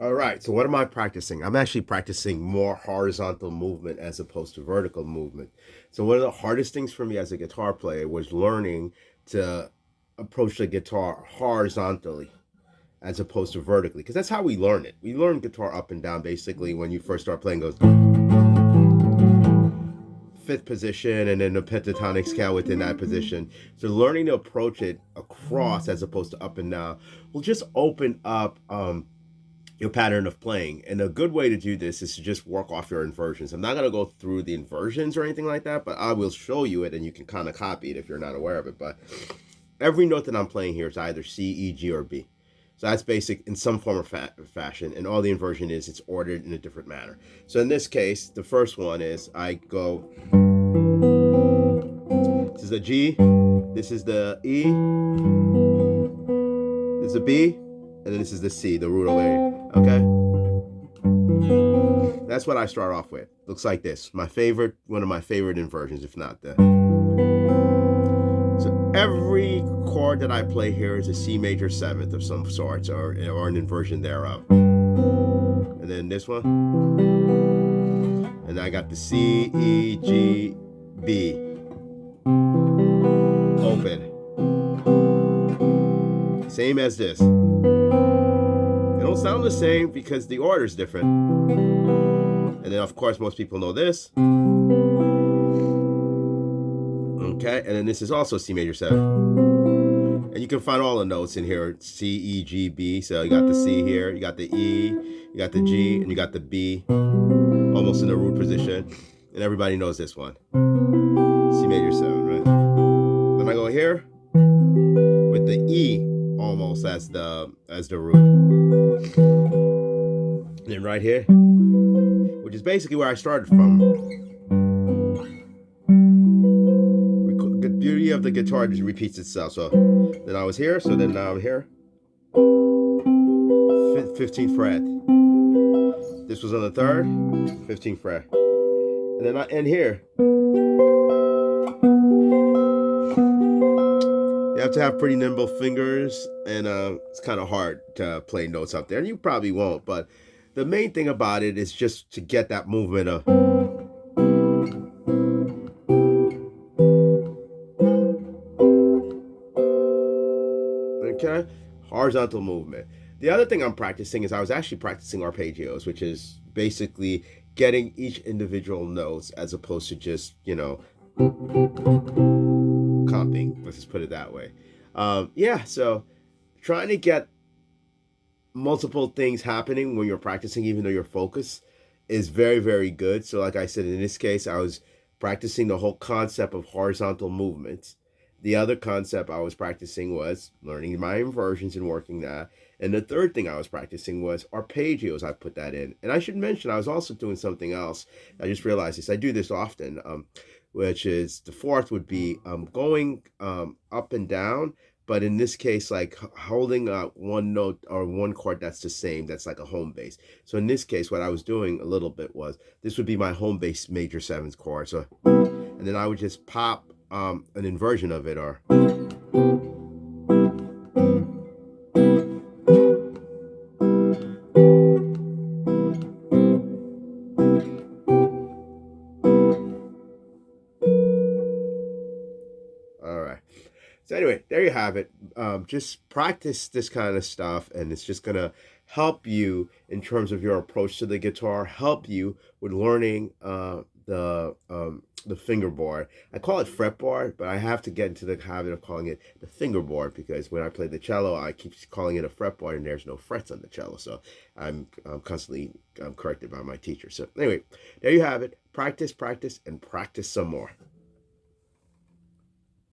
All right, so what am I practicing? I'm actually practicing more horizontal movement as opposed to vertical movement. So one of the hardest things for me as a guitar player was learning to approach the guitar horizontally as opposed to vertically, because that's how we learn it. We learn guitar up and down basically when you first start playing goes fifth position and then the pentatonic scale within that position. So learning to approach it across as opposed to up and down will just open up your pattern of playing. And a good way to do this is to just work off your inversions. I'm not going to go through the inversions or anything like that, but I will show you it and you can kind of copy it if you're not aware of it. But every note that I'm playing here is either C, E, G, or B. So that's basic in some form of fashion. And all the inversion is it's ordered in a different manner. So in this case, the first one is I go, this is the G, this is the E, this is the B, and then this is the C, the root over here. Okay? That's what I start off with. Looks like this. My favorite, one of my favorite inversions, if not the. So every chord that I play here is a C major seventh of some sorts, or an inversion thereof. And then this one. And I got the C, E, G, B. Open. Same as this. They don't sound the same because the order is different. And then, of course, most people know this. Okay, and then this is also C major 7. And you can find all the notes in here, C, E, G, B. So you got the C here, you got the E, you got the G, and you got the B, almost in the root position. And everybody knows this one, C major 7, right? Then I go here with the E almost as the root. And then right here, which is basically where I started from. The beauty of the guitar just repeats itself. So then I was here, so then now I'm here. 15th fret. This was on the 3rd, 15th fret. And then I end here. You have to have pretty nimble fingers, and it's kind of hard to play notes up there. And you probably won't, but the main thing about it is just to get that movement of. Okay, horizontal movement. The other thing I'm practicing is I was actually practicing arpeggios, which is basically getting each individual notes as opposed to just, comping. Let's just put it that way. Yeah, so trying to get multiple things happening when you're practicing, even though your focus is very, very good. So like I said, in this case, I was practicing the whole concept of horizontal movements The other concept I was practicing was learning my inversions and working that. And the third thing I was practicing was arpeggios. I put that in. And I should mention, I was also doing something else. I just realized this. I do this often, which is the fourth would be going up and down. But in this case, like holding one note or one chord that's the same, that's like a home bass. So in this case, what I was doing a little bit was this would be my home bass major seventh chord. So, and then I would just pop an inversion of it, or all right. So anyway, there you have it. Just practice this kind of stuff, and it's just gonna help you in terms of your approach to the guitar. Help you with learning the fingerboard. I call it fretboard, but I have to get into the habit of calling it the fingerboard because when I play the cello, I keep calling it a fretboard, and there's no frets on the cello. So I'm constantly corrected by my teacher. So anyway, there you have it. Practice, practice, and practice some more.